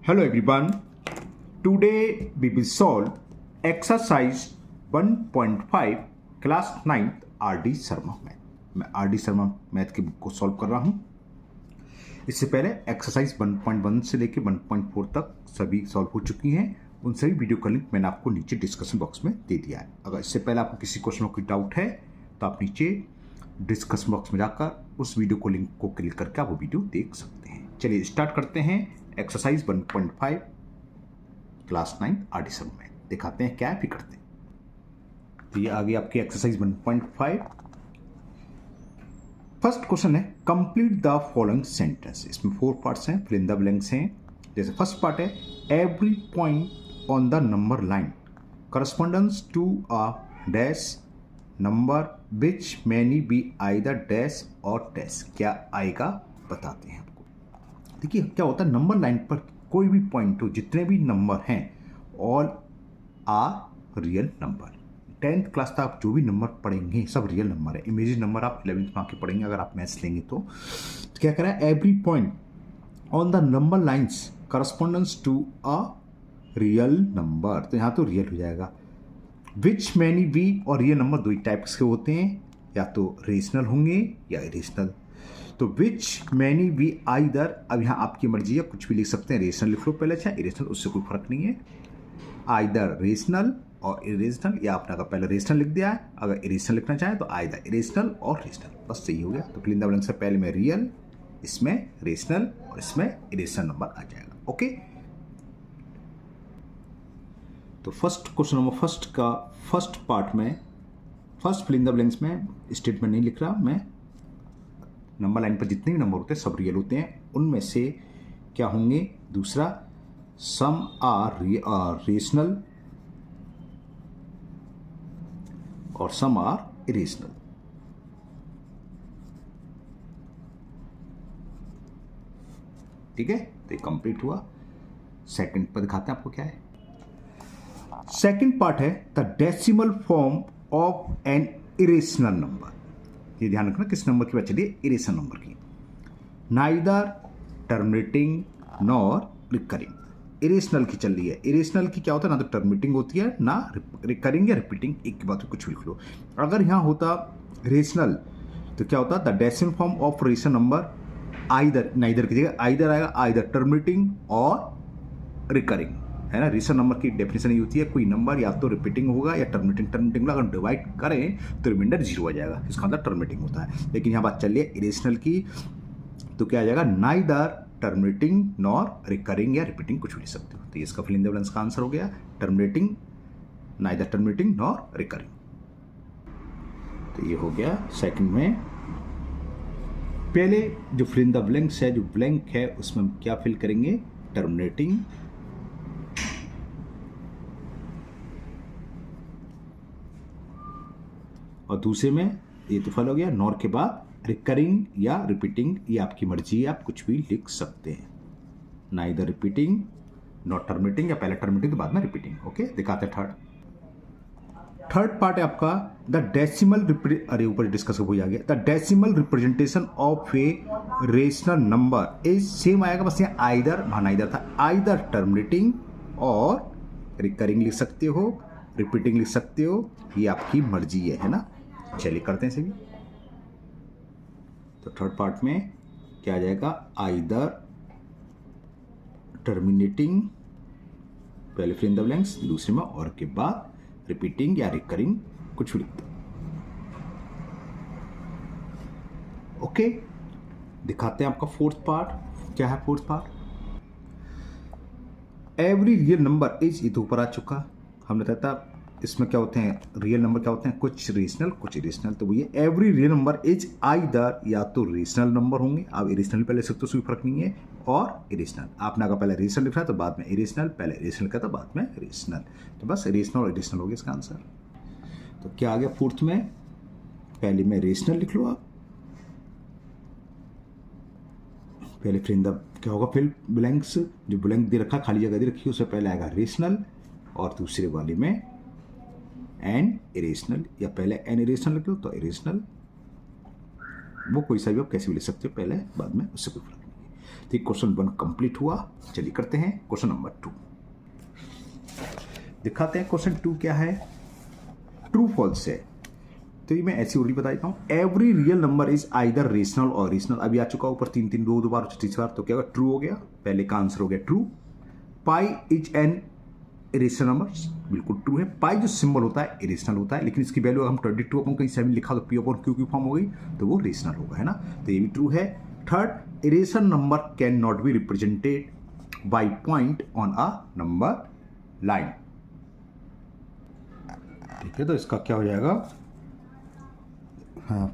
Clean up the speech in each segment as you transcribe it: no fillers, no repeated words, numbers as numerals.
Hello everyone. Today we will solve exercise 1.5 class 9th RD. Sharma math. मैं RD. Sharma math की book को solve कर रहा हूँ. इससे पहले एक्सरसाइज 1.1 से लेकर 1.4 तक सभी सॉल्व हो चुकी हैं. उन सभी वीडियो का लिंक मैंने आपको नीचे डिस्कशन बॉक्स में दे दिया है. अगर इससे पहले आपको किसी क्वेश्चन में कोई डाउट है तो आप नीचे डिस्कशन बॉक्स में जाकर उस वीडियो को लिंक को क्लिक करके आप वो वीडियो देख सकते हैं. चलिए स्टार्ट करते हैं. Exercise 1.5 class 9 RD. Sharma math. दिखाते हैं क्या है फिर करते हैं. तो ये आ गई आपकी एक्सरसाइज 1.5. फर्स्ट क्वेश्चन है कंप्लीट द फॉलोइंग सेंटेंस. इसमें 4 पार्ट्स हैं, फिल इन द ब्लैंक्स हैं. जैसे फर्स्ट पार्ट है every point on the number line correspondence to a dash number which many be either dash or dash. क्या आएगा बताते हैं आपको. देखिए क्या होता है, नंबर लाइन पर कोई भी पॉइंट हो, जितने भी नंबर हैं all are real number. 10th class तक आप जो भी नंबर पढ़ेंगे सब रियल नंबर है. इमेजिन नंबर आप 11th में आके पढ़ेंगे अगर आप मैथ्स लेंगे तो क्या करें, every point on the number lines correspondence to a real number. तो यहाँ तो रियल हो जाएगा. Which many be or real number दो ही टाइप्स के होते हैं, या तो रेशनल होंगे या इरेशनल. तो विच मैनी बी आइदर, अब यहाँ आपकी मर्जी है, कुछ भी लिख सकते हैं. रेशनल लिख लो पहले, चाहे इरेशनल, उससे कोई फर्क नहीं है. आइदर रेशनल और इरेशनल, या आपने अगर पहले रेशनल लिख दिया है, अगर इरेशनल लिखना चाहे तो आइदर इरेशनल और रेशनल, बस सही हो गया. तो फिल इन द ब्लैंक्स से पहले में रियल, इसमें रेशनल और इसमें इरेशनल नंबर आ जाएगा. ओके. तो फर्स्ट क्वेश्चन नंबर फर्स्ट का फर्स्ट पार्ट में first fill in the blanks में स्टेटमेंट नहीं लिख रहा मैं. नंबर लाइन पर जितने भी नंबर होते हैं सब रियल होते हैं. उनमें से क्या होंगे, दूसरा सम आर रेशनल और सम आर इरेशनल. ठीक है, तो ये कंप्लीट हुआ. सेकंड पर दिखाते हैं आपको क्या है. सेकंड पार्ट है the decimal form of an irrational number. ये ध्यान रखना किस नंबर की बात चलिए, इरेशनल नंबर की. Neither terminating nor recurring. Irrational की चल रही है. इरेशनल की क्या होता है, ना तो टर्मिनेटिंग होती है ना रिकरिंग या रिपीटिंग. एक की बात में कुछ भी लिख लो. अगर यहाँ होता रेशनल तो क्या होता, the decimal form of rational number either, neither की जगह आइदर आएगा, आइदर टर्मिनेटिंग और रिकरिंग है ना. रेशनल नंबर की डेफिनेशन ये होती है, कोई नंबर या तो रिपीटिंग होगा या टर्मिनेटिंग होगा. अगर डिवाइड करें तो रिमाइंडर 0 आ जाएगा, इसका मतलब टर्मिनेटिंग होता है. लेकिन यहाँ बात चल रही है इरेशनल की, तो क्या आ जाएगा, नाइदर टर्मिनेटिंग नॉर रिकरिंग या रिपीटिंग, कुछ भी लिख सकते हो. तो इसका फिल इन द ब्लैंक्स का आंसर हो गया terminating, neither terminating nor recurring. तो ये हो गया सेकंड में. पहले जो फिल इन द ब्लैंक्स है, जो ब्लैंक है उसमें हम क्या फिल करेंगे, टर्मिनेटिंग और दूसरे में ये तो फल हो गया. नॉर के बाद रिकरिंग या रिपीटिंग, ये आपकी मर्जी है, आप कुछ भी लिख सकते हैं. नाइदर रिपीटिंग नॉट टर्मिनेटिंग, या पहले टर्मिनेटिंग तो बाद में रिपीटिंग. ओके, दिखाते हैं थर्ड पार्ट है आपका द डेसिमल, अरे ऊपर डिस्कस हो गया. The decimal representation of a rational number is same आएगा, बस यहाँ आइदर, वहाँ नाइदर था. आइदर टर्मिनेटिंग और रिकरिंग लिख सकते हो, रिपीटिंग लिख सकते हो, ये आपकी मर्जी है ना. चलिए करते हैं सभी. तो थर्ड पार्ट में क्या आ जाएगा, आइदर टर्मिनेटिंग, पहले फिल इन द ब्लैंक्स, दूसरे में और के बाद रिपीटिंग या रिकरिंग, कुछ भी लिख दो. ओके, दिखाते हैं आपका फोर्थ पार्ट. क्या है fourth part, every real number is, ये तो ऊपर आ चुका. हमने बताया था इसमें क्या होते हैं, रियल नंबर क्या होते हैं, कुछ रेशनल कुछ इरेशनल. तो ये every real number is either, या तो रेशनल नंबर होंगे, आप इरेशनल पहले लिख सकते हो, कोई फर्क नहीं है, और इरेशनल. आपने अगर पहले रेशनल लिखा है तो बाद में इरेशनल, पहले इरेशनल का तो बाद में रेशनल. तो बस रेशनल और इरेशनल हो गया इसका आंसर. तो क्या आ गया फोर्थ में, पहले में रेशनल लिख लो आप, पहले फिर क्या होगा, फिल ब्लैंक्स, जो ब्लैंक दे रखा खाली जगह दे रखी है उससे पहले आएगा रेशनल, और दूसरे वाले में एन इरेशनल, या पहले एन इरेशनल लिख लो तो इरेशनल, वो कोई सा भी आप कैसे भी लिख सकते हो, पहले बाद में, उससे कोई फर्क नहीं है. तो क्वेश्चन 1 कंप्लीट हुआ। चलिए करते हैं क्वेश्चन नंबर 2। दिखाते हैं क्वेश्चन 2 क्या है, ट्रू फॉल्स है। तो ये मैं ऐसी ओरली बता देता हूँ, every real number is either rational और रेशनल। अभी आ चुका ऊपर 3 2 बार तीसरी बार, तो क्या होगा, ट्रू हो गया। पहले का आंसर हो गया true. Pi is an irrational number, बिल्कुल ट्रू है। पाई जो सिंबल होता है इरेशनल होता है, लेकिन इसकी वैल्यू हम 22 अपन कहीं 7 लिखा तो पी अपॉन क्यू की फॉर्म हो गई, तो वो रेशनल होगा, है ना। तो ये भी ट्रू है। Third, irrational number can not be represented by point on a number line. ठीक है, तो इसका क्या हो जाएगा,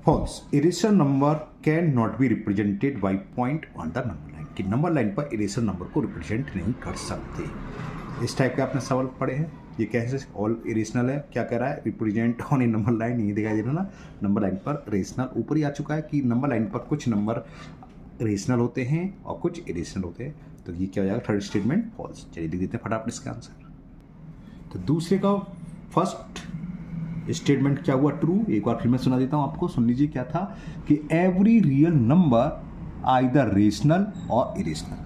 false. Irrational number can not be represented by point on the number line, कि नंबर लाइन पर इरेशनल नंबर को रिप्रेजेंट नहीं कर सकते। इस टाइप के आपने सवाल पढ़े हैं। ये कैसे ऑल इरेशनल है, क्या कह रहा है, represent on A number line, नहीं दिखाई दे रहा ना, नंबर लाइन पर रेशनल। ऊपर ही आ चुका है कि नंबर लाइन पर कुछ नंबर रेशनल होते हैं और कुछ इरेशनल होते हैं। तो ये क्या हो जाएगा, थर्ड स्टेटमेंट फॉल्स। चलिए लिख देते हैं फटाफट इसका आंसर। तो दूसरे का फर्स्ट स्टेटमेंट क्या हुआ, ट्रू। एक बार फिर मैं सुना देता हूं आपको, सुन लीजिए क्या था कि every real number either rational और इरेशनल।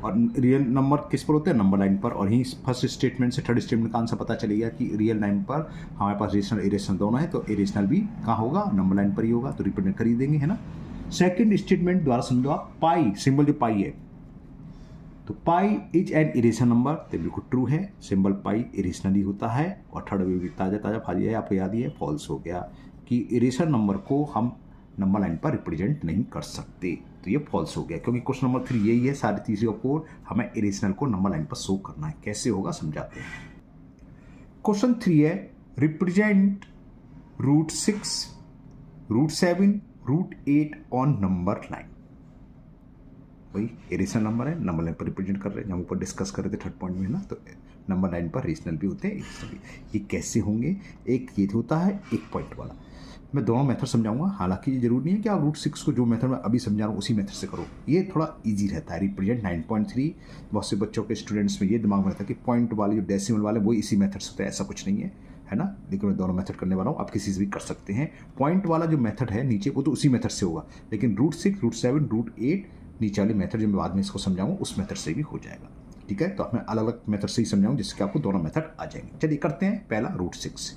और रियल नंबर किस पर होते हैं, नंबर लाइन पर। और यही फर्स्ट स्टेटमेंट से थर्ड स्टेटमेंट का आंसर पता चलेगा कि रियल लाइन पर हमारे पास रेशनल इरेशनल दोनों है, तो इरेशनल भी कहाँ होगा, नंबर लाइन पर ही होगा, तो रिप्रेजेंट कर ही देंगे, है ना। सेकंड स्टेटमेंट द्वारा समझो आप, पाई सिंबल जो पाई है, तो pi is an irrational number, तो बिल्कुल ट्रू है, सिंबल पाई इरेशनल ही होता है। और थर्ड भी ताज़ा ताज़ा फाजी है, आपको याद ही है, फॉल्स हो गया कि इरेशनल नंबर को हम नंबर लाइन पर रिप्रेजेंट नहीं कर सकते, तो ये फॉल्स हो गया। क्योंकि क्वेश्चन नंबर 3 यही है, सारी तीसरी और 4 हमें इरेशनल को नंबर लाइन पर शो करना है। कैसे होगा समझाते हैं। क्वेश्चन 3 है, रिप्रेजेंट √6, √7, √8 ऑन नंबर लाइन। वही इरेशनल नंबर है, नंबर लाइन पर रिप्रेजेंट कर रहे हैं, हम ऊपर डिस्कस कर रहे थे थर्ड पॉइंट में ना। तो नंबर लाइन पर रेशनल भी होते हैं, इरेशनल भी। ये कैसे होंगे, एक ये होता है, एक पॉइंट वाला। मैं दोनों मेथड समझाऊंगा, हालांकि ये जरूरी नहीं है कि आप √6 को जो मेथड में अभी समझा रहा हूँ उसी मेथड से करो, ये थोड़ा इजी रहता है। रिप्रेजेंट 9.3, बहुत से बच्चों के स्टूडेंट्स में ये दिमाग में रहता है कि पॉइंट वाले जो डेसिमल वाले वो इसी मेथड से होते हैं, ऐसा कुछ नहीं है ना। लेकिन मैं दोनों मेथड करने वाला हूँ, आप किसी से भी कर सकते हैं। पॉइंट वाला जो मेथड है नीचे, वो तो उसी मेथड से होगा, लेकिन √6, √7, √8 नीचे वाले मेथड जो मैं बाद में इसको समझाऊँ उस मेथड से भी हो जाएगा। ठीक है, तो मैं अलग अलग मेथड से ही समझाऊँ जिससे आपको दोनों मेथड आ जाएंगे। चलिए करते हैं पहला √6।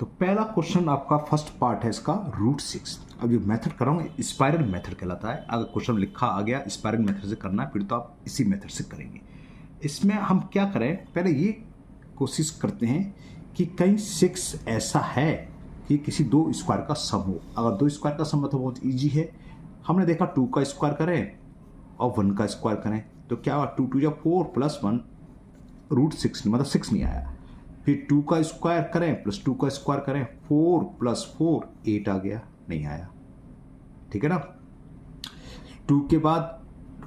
तो पहला क्वेश्चन आपका फर्स्ट पार्ट है इसका √6। अब जो मेथड कर रहा हूँ स्पाइरल मेथड कहलाता है। अगर क्वेश्चन लिखा आ गया स्पाइरल मेथड से करना है, फिर तो आप इसी मेथड से करेंगे। इसमें हम क्या करें, पहले ये कोशिश करते हैं कि कहीं 6 ऐसा है कि किसी 2 स्क्वायर का सम हो। अगर 2 स्क्वायर का सम हो तो बहुत ईजी है। हमने देखा 2 का स्क्वायर करें और 1 का स्क्वायर करें, तो क्या हुआ, 2 2 4 + 1 √6, मतलब 6 नहीं आया। फिर 2 का स्क्वायर करें प्लस 2 का स्क्वायर करें, 4 + 4 8 आ गया, नहीं आया। ठीक है ना। 2 के बाद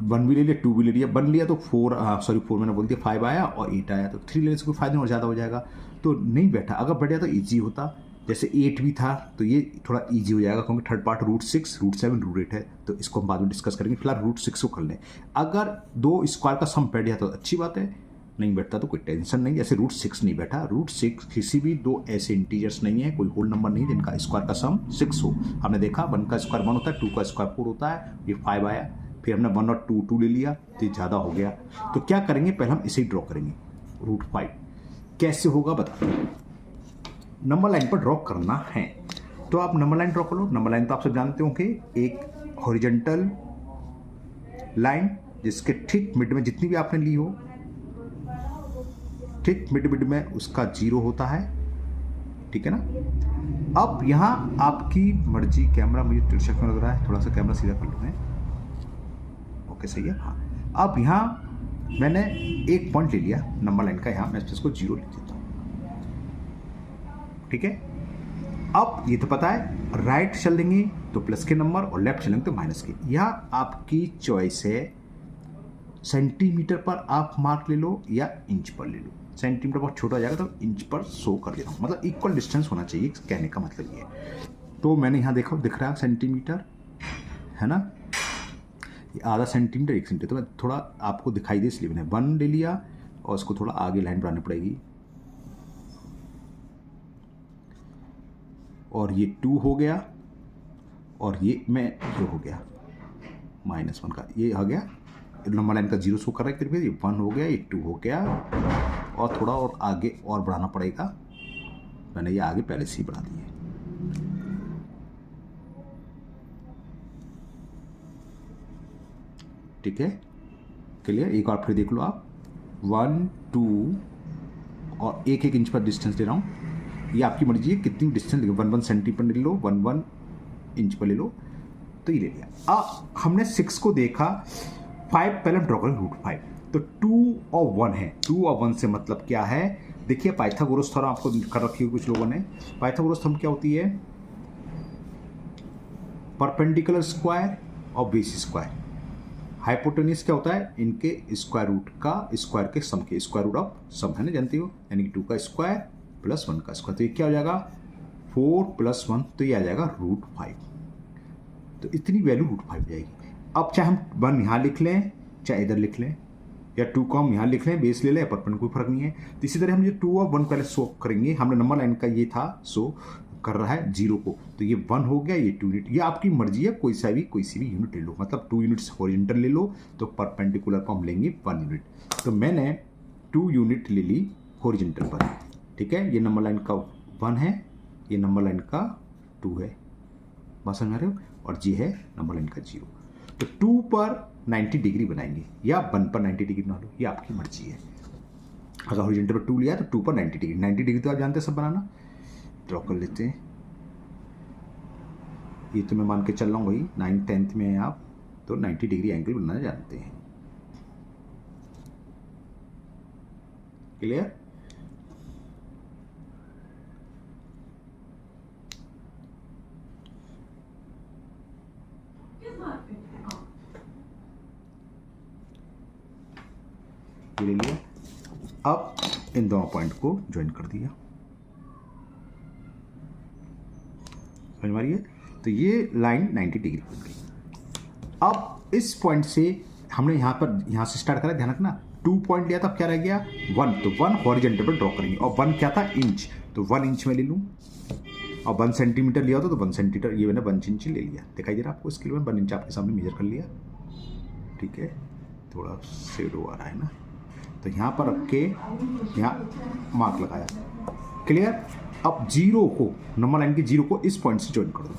1 भी ले लिया, 2 भी ले लिया, 1 लिया तो 4 मैंने बोल दिया, 5 आया और 8 आया, तो 3 लेने से कोई फायदा नहीं और ज़्यादा हो जाएगा, तो नहीं बैठा। अगर बैठ गया तो ईजी होता, जैसे 8 भी था तो ये थोड़ा ईजी हो जाएगा, क्योंकि थर्ड पार्ट √6, √7, √8 है, तो इसको हम बाद में डिस्कस करेंगे। फिलहाल √6 को कर लें। अगर 2 स्क्वायर का सम बैठ गया तो अच्छी बात है, नहीं बैठता तो कोई टेंशन नहीं। जैसे √6 नहीं बैठा, √6 किसी भी 2 ऐसे इंटीजर्स नहीं है, कोई होल नंबर नहीं जिनका स्क्वायर का सम 6 हो। हमने देखा 1 का स्क्वायर 1 होता है, 2 का स्क्वायर 4 होता है, ये 5 आया। फिर हमने 1 और 2 ले लिया, तो ये ज़्यादा हो गया। तो क्या करेंगे, पहले हम इसे ही ड्रॉ करेंगे, √5। कैसे होगा बताते हैं। नंबर लाइन पर ड्रॉ करना है, तो आप नंबर लाइन ड्रॉ कर लो। नंबर लाइन तो आप सब जानते हो कि एक हॉरिजॉन्टल लाइन जिसके ठीक मिड में जितनी भी आपने ली हो, ठीक मिड में उसका 0 होता है। ठीक है ना। अब यहाँ आपकी मर्जी, कैमरा मुझे तिरछा लग रहा है, थोड़ा सा कैमरा सीधा कर लो है। ओके सही है, हाँ। अब यहाँ मैंने एक पॉइंट ले लिया नंबर लाइन का, यहाँ मैं इसको 0 लिख देता हूँ। ठीक है। अब ये तो पता है, राइट चल लेंगे तो प्लस के नंबर और लेफ्ट चलेंगे तो माइनस के। यह आपकी चॉइस है, सेंटीमीटर पर आप मार्क ले लो या इंच पर ले लो। सेंटीमीटर बहुत छोटा हो जाएगा तो इंच पर शो कर देता हूँ, मतलब इक्वल डिस्टेंस होना चाहिए, कहने का मतलब ये है। तो मैंने यहाँ देखा, दिख रहा है सेंटीमीटर, है ना, ये आधा सेंटीमीटर 1 सेंटीमीटर, तो मैं थोड़ा आपको दिखाई दे इसलिए मैंने 1 ले लिया और उसको थोड़ा आगे लाइन बनानी पड़ेगी। और ये 2 हो गया और ये मैं ये हो गया -1 का, ये आ गया नंबर लाइन का 0 शो कर रहा है, फिर ये 1 हो गया, ये 2 हो गया, और थोड़ा और आगे और बढ़ाना पड़ेगा, मैंने ये आगे पहले से ही बढ़ा दिए। ठीक है, क्लियर। एक बार फिर देख लो आप, 1 2 और 1 इंच पर डिस्टेंस ले रहा हूँ, ये आपकी मर्जी है कितनी डिस्टेंस ले, 1 सेंटीमीटर ले लो, 1 इंच पर ले लो, तो ये ले लिया। अब हमने 6 को देखा, 5 पहले ड्रॉ करें √5, तो 2 और 1 है, 2 और 1 से मतलब क्या है, देखिए पाइथागोरस थ्योरम आपको कर रखी है कुछ लोगों ने। पाइथागोरस थ्योरम क्या होती है, परपेंडिकुलर स्क्वायर और बेस स्क्वायर। हाइपोटेन्यूज क्या होता है, इनके स्क्वायर रूट का स्क्वायर के सम के स्क्वायर रूट ऑफ सम, है ना, जानती हो, यानी कि 2 का स्क्वायर प्लस 1 का स्क्वायर, तो ये क्या हो जाएगा 4 + 1, तो ये आ जाएगा √5, तो इतनी वैल्यू √5 जाएगी। अब चाहे हम 1 यहाँ लिख लें, चाहे इधर लिख लें, या 2 को हम यहाँ लिख लें, बेस ले लें, परपेंडिकुलर कोई फर्क नहीं है। तो इसी तरह हम ये 2 और 1 पहले शो करेंगे, हमने नंबर लाइन का ये था शो कर रहा है 0 को, तो ये 1 हो गया, ये 2 यूनिट, ये आपकी मर्जी है, कोई सी भी यूनिट ले लो, मतलब 2 यूनिट्स हॉरिजॉन्टल ले लो तो परपेंडिकुलर को हम लेंगे 1 यूनिट, तो मैंने 2 यूनिट ले ली हॉरिजॉन्टल पर। ठीक है, ये नंबर लाइन का 1 है, ये नंबर लाइन का 2 है, बात समझ आ रहे हो, और ये है नंबर लाइन का 0। तो 2 पर 90 डिग्री बनाएंगे या 1 पर 90 डिग्री बना लो, ये आपकी मर्जी है। अगर हॉरिजॉन्टल पर 2 लिया तो 2 पर 90 डिग्री, 90 डिग्री तो आप जानते हैं सब बनाना, ड्रॉ कर लेते हैं। ये तो मैं मान के चल रहा हूँ भाई 9th 10th में हैं आप, तो 90 डिग्री एंगल बनाना जानते हैं, क्लियर। ले लिया, अब इन दोनों पॉइंट को ज्वाइन कर दिया, समझ मारिए, तो ये लाइन 90 डिग्री बन गई। अब इस पॉइंट से हमने यहाँ से स्टार्ट करा, ध्यान रखना 2 पॉइंट लिया था, अब क्या रह गया 1, तो 1 हॉरिजॉन्टल पर ड्रॉ करेंगे, और 1 क्या था इंच, तो 1 इंच में ले लूँ, और 1 सेंटीमीटर लिया होता तो 1 सेंटीमीटर, ये मैंने 1 इंच ले लिया, दिखाई दे रहा है आपको, इसके लिए 1 इंच आपके सामने मेजर कर लिया। ठीक है, थोड़ा शेडो आ रहा है ना, तो यहाँ पर रख के यहाँ मार्क लगाया, क्लियर। अब 0 को, नंबर लाइन के 0 को इस पॉइंट से ज्वाइन कर दो,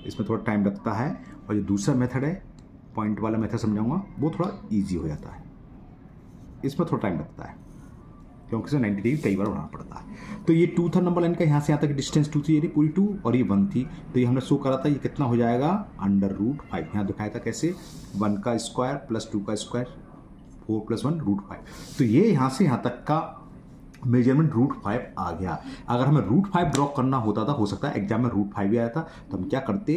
इसमें थोड़ा टाइम लगता है, और जो दूसरा मेथड है पॉइंट वाला मेथड समझाऊंगा, वो थोड़ा इजी हो जाता है, इसमें थोड़ा टाइम लगता है क्योंकि इसे 90 डिग्री कई बार बनाना पड़ता है। तो ये 2 था नंबर लाइन का, यहाँ से यहाँ तक डिस्टेंस 2 थी, ये पूरी 2 और ये 1 थी, तो ये हमने शो करा था, ये कितना हो जाएगा √5, यहाँ दिखाया था कैसे, 1 का स्क्वायर प्लस 2 का स्क्वायर, 4 + 1 √5, तो ये यहाँ से यहाँ तक का मेजरमेंट √5 आ गया। अगर हमें √5 ड्रॉ करना होता था, हो सकता है एग्जाम में √5 भी आया था, तो हम क्या करते,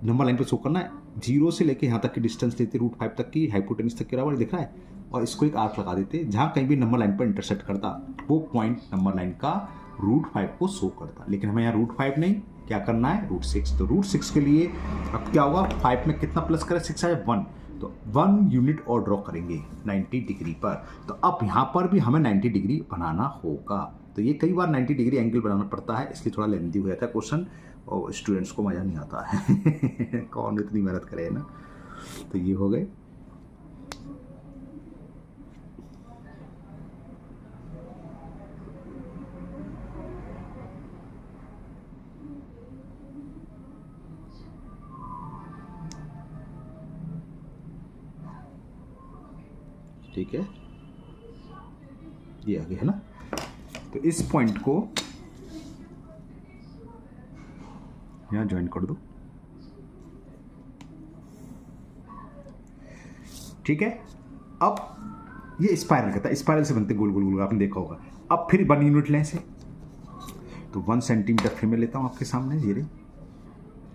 नंबर लाइन पर शो करना है, 0 से लेके यहाँ तक की डिस्टेंस लेते, √5 तक की, हाइपोटेन्यूज तक के बराबर दिख रहा है, और इसको एक आर्क लगा देते, जहाँ कहीं भी नंबर लाइन पर इंटरसेक्ट करता वो पॉइंट नंबर लाइन का √5 को शो करता। लेकिन हमें यहाँ √5 नहीं, क्या करना है √6, तो √6 के लिए अब क्या होगा, 5 में कितना प्लस करें, 6 आया 1, तो 1 यूनिट और ड्रॉ करेंगे 90 डिग्री पर। तो अब यहाँ पर भी हमें 90 डिग्री बनाना होगा, तो ये कई बार 90 डिग्री एंगल बनाना पड़ता है, इसलिए थोड़ा लेंथी हो जाता है क्वेश्चन, और स्टूडेंट्स को मज़ा नहीं आता है कौन इतनी मेहनत करे ना। तो ये हो गए, ठीक है, ये आगे है ना, तो इस पॉइंट को यहाँ ज्वाइन कर दो, ठीक है। अब ये स्पाइरल कहता है, स्पाइरल से बनते गोल गोल गोल, आपने देखा होगा। अब फिर 1 यूनिट लें से, तो 1 सेंटीमीटर फिर मैं लेता हूँ आपके सामने, ये रे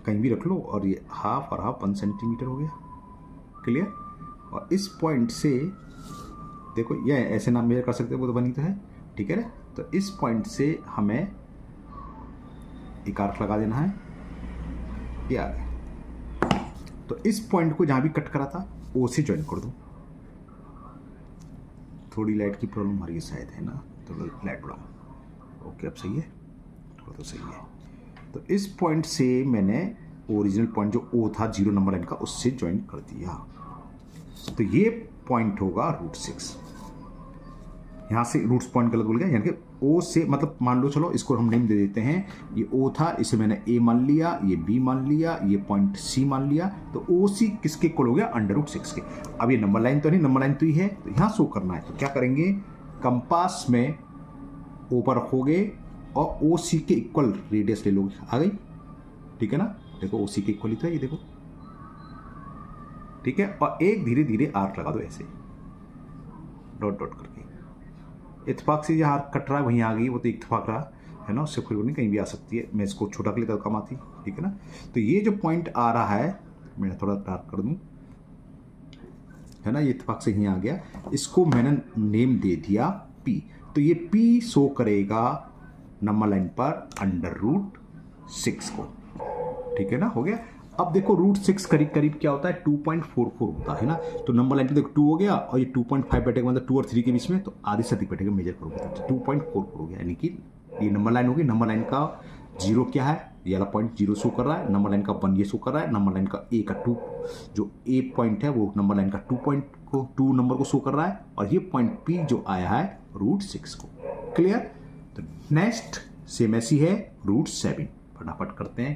कहीं भी रख लो, और ये हाफ और हाफ 1 सेंटीमीटर हो गया, क्लियर। और इस पॉइंट से देखो, ये ऐसे नाम मेजर कर सकते हो, वो तो बनी तो है, ठीक है ना। तो इस पॉइंट से हमें एक आर्क लगा देना है, ये आ गया। तो इस पॉइंट को जहाँ भी कट करा था ओ से ज्वाइन कर दो। थोड़ी लाइट की प्रॉब्लम आ रही है शायद, है ना, तो लाइट बढ़ाओ, ओके अब सही है, कर दो, सही है। तो इस पॉइंट से मैंने ओरिजिनल पॉइंट जो ओ था 0 नंबर लाइन का उससे ज्वाइन कर दिया। तो ये पॉइंट होगा √6। यहाँ से रूट्स पॉइंट गलत बोल गया, यानी कि ओ से मतलब मान लो, चलो इसको हम नेम दे देते हैं, ये ओ था, इसे मैंने ए मान लिया, ये बी मान लिया, ये पॉइंट सी मान लिया। तो ओ सी किसके इक्वल हो गया? √6 के। अब ये नंबर लाइन तो नहीं, नंबर लाइन तो ही है, तो यहाँ शो करना है। तो क्या करेंगे, कंपास में ओ पर रखोगे और ओ सी के इक्वल रेडियस ले लोगे। आ गई, ठीक है ना? देखो ओ सी के इक्वल ही तो है ये, देखो, ठीक है। और एक धीरे धीरे आर्क लगा दो ऐसे डॉट डॉट करके। इत्तेफाक से जहाँ आर्क कट रहा है वहीं आ गई, वो तो इत्तेफाक रहा है ना, उससे कोई नहीं, कहीं भी आ सकती है। मैं इसको छोटा कर लेता हूँ, कम आती, ठीक है ना। तो ये जो पॉइंट आ रहा है, मैं थोड़ा डार्क कर दूँ, है ना, ये इत्तेफाक से यहीं आ गया। इसको मैंने नेम दे दिया P। तो ये P शो करेगा नंबर लाइन पर √6 को, ठीक है ना, हो गया। अब देखो √6 करीब करीब क्या होता है? 2.44 होता है ना। तो नंबर लाइन पे देखो 2 हो गया और ये 2.5 बैठेगा, मतलब 2 और 3 के बीच में, तो आधे से अधिक बैठेगा, मेजर करोगे तो 2.44 हो गया। यानी कि ये नंबर लाइन होगी। नंबर लाइन का 0 क्या है? ये वाला पॉइंट 0 शो कर रहा है। नंबर लाइन का 1 ये शो कर रहा है। नंबर लाइन का ए का 2, जो ए पॉइंट है वो नंबर लाइन का 2 नंबर को शो कर रहा है। और ये पॉइंट P जो आया है √6 को। क्लियर? तो नेक्स्ट सेम ऐसी है √7। फटाफट करते हैं।